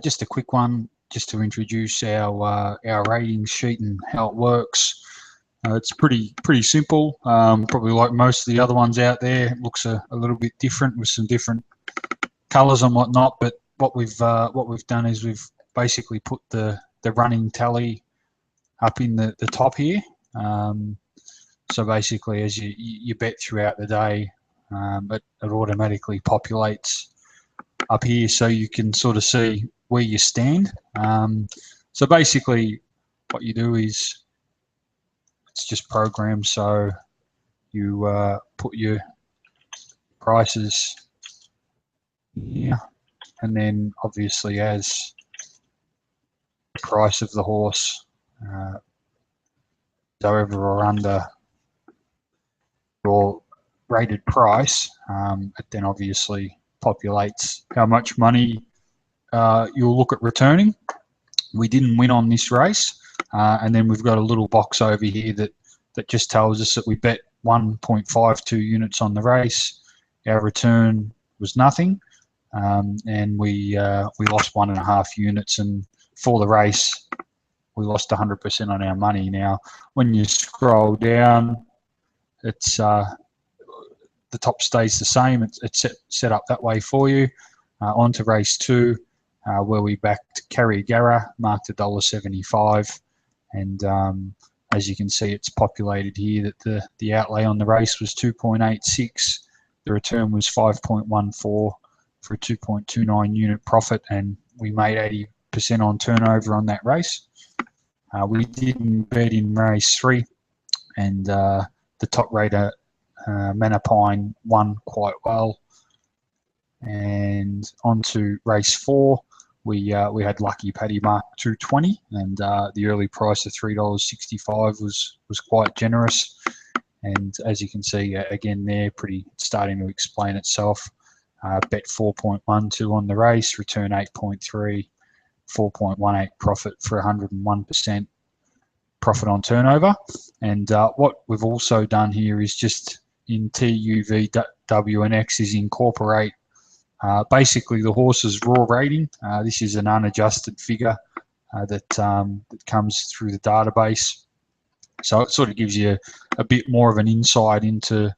Just a quick one, just to introduce our ratings sheet and how it works. It's pretty simple. Probably like most of the other ones out there, it looks a little bit different with some different colours and whatnot. But what we've done is we've basically put the running tally up in the top here. So basically, as you bet throughout the day, it automatically populates up here, so you can sort of see where you stand. So basically, what you do is it's just programmed, so you put your prices here, and then obviously as the price of the horse over or under your rated price, it then obviously populates how much money you'll look at returning. We didn't win on this race, and then we've got a little box over here that just tells us that we bet 1.52 units on the race. Our return was nothing, and we lost 1.5 units, and for the race we lost 100% on our money. Now when you scroll down, it's the top stays the same. It's set up that way for you. On to race 2, where we backed Carriagara, marked $1.75, and as you can see, it's populated here that the outlay on the race was 2.86. The return was 5.14 for a 2.29 unit profit, and we made 80% on turnover on that race. We didn't bet in race 3, and the top rater Manapine won quite well. And on to race 4, we had Lucky Paddy mark 220, and the early price of $3.65 was quite generous. And as you can see, again there, pretty starting to explain itself. Bet 4.12 on the race, return 8.3, 4.18 profit for 101% profit on turnover. And what we've also done here is just in TUV, W and X is incorporate basically the horse's raw rating. This is an unadjusted figure that comes through the database. So it sort of gives you a bit more of an insight into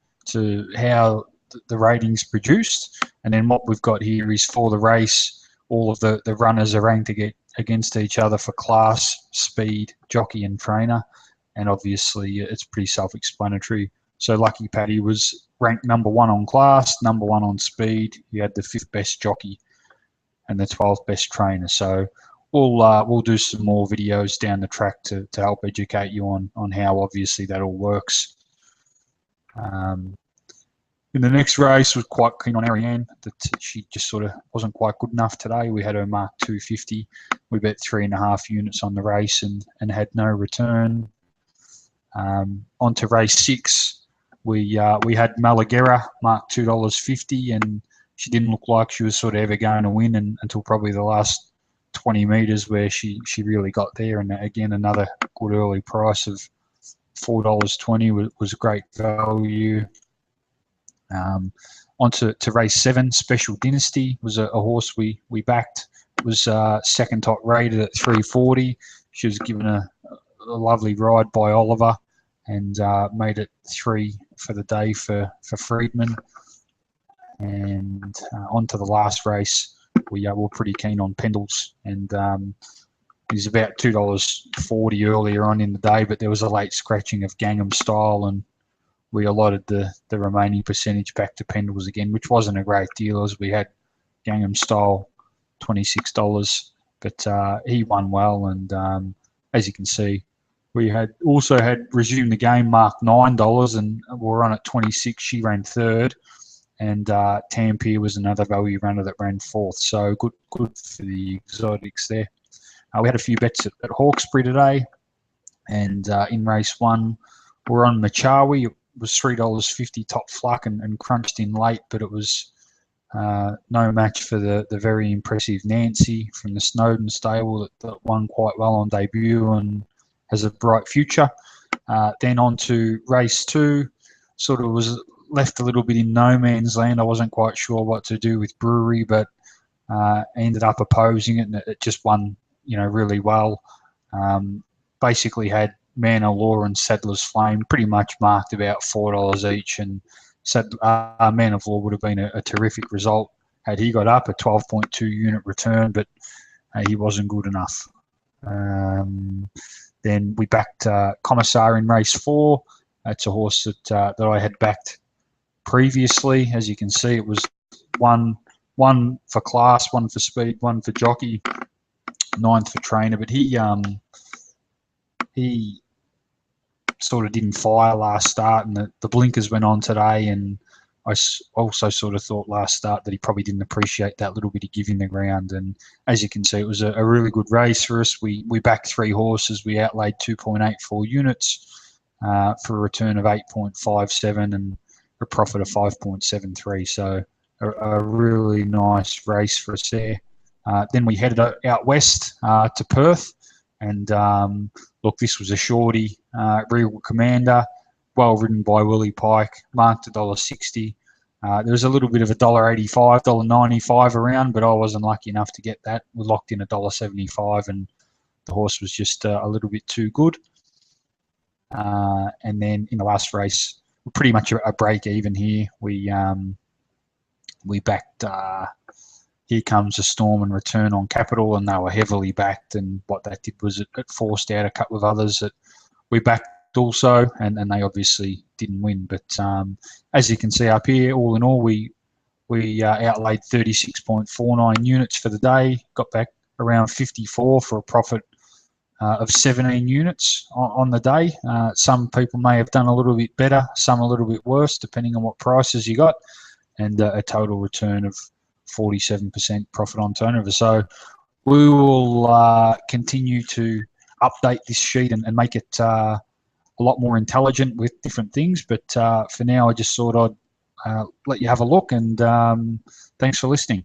how the rating's produced. And then what we've got here is for the race, all of the runners are ranked against each other for class, speed, jockey and trainer. And obviously it's pretty self-explanatory. So Lucky Paddy was ranked number 1 on class, number 1 on speed. He had the 5th best jockey and the 12th best trainer. So we'll do some more videos down the track to help educate you on how obviously that all works. In the next race, was quite keen on Ariane, that she just sort of wasn't quite good enough today. We had her mark 250. We bet 3.5 units on the race and had no return. On to race 6, we had Malaguerra mark $2.50, and she didn't look like she was sort of ever going to win until probably the last 20 metres, where she really got there. And again, another good early price of $4.20 was great value. On to race 7, Special Dynasty was a horse we backed. It was second top rated at 340. She was given a lovely ride by Oliver and made it 3 for the day for Freedman. And on to the last race, we were pretty keen on Pendles, and it was about $2.40 earlier on in the day, but there was a late scratching of Gangnam Style, and we allotted the remaining percentage back to Pendles again, which wasn't a great deal, as we had Gangnam Style $26, but he won well. And as you can see, we also had Resume the Game marked $9, and we're on at 26. She ran 3rd, and Tampere was another value runner that ran 4th. So good for the exotics there. We had a few bets at Hawkesbury today, and in race 1, we're on Machawi. It was $3.50 top fluck and crunched in late, but it was no match for the very impressive Nancy from the Snowden stable that won quite well on debut and has a bright future. Then on to race 2, sort of was left a little bit in no man's land. I wasn't quite sure what to do with Brewery, but ended up opposing it, and it just won, really well. Basically had Man of Law and Sadler's Flame pretty much marked about $4 each, and Man of Law would have been a terrific result had he got up, a 12.2 unit return, but he wasn't good enough. Then we backed Commissar in race 4. That's a horse that I had backed previously. As you can see, it was one for class, one for speed, one for jockey, 9th for trainer. But he sort of didn't fire last start, and the blinkers went on today. And I also sort of thought last start that he probably didn't appreciate that little bit of give in the ground. And as you can see, it was a really good race for us. We backed 3 horses. We outlaid 2.84 units for a return of 8.57 and a profit of 5.73. So a really nice race for us there. Then we headed out west to Perth. And look, this was a shorty, Regal Commander, well ridden by Willie Pike, marked $1.60. There was a little bit of $1.85, $1.95 around, but I wasn't lucky enough to get that. We locked in $1.75, and the horse was just a little bit too good. And then in the last race, pretty much a break even here. We backed Here Comes a Storm and Return on Capital, and they were heavily backed. And what that did was it forced out a couple of others that we backed also, and they obviously didn't win. But as you can see up here, all in all, we outlaid 36.49 units for the day, got back around 54 for a profit of 17 units on the day. Some people may have done a little bit better, some a little bit worse, depending on what prices you got, and a total return of 47% profit on turnover. So we will continue to update this sheet and make it a lot more intelligent with different things. But for now, I just thought I'd let you have a look, and thanks for listening.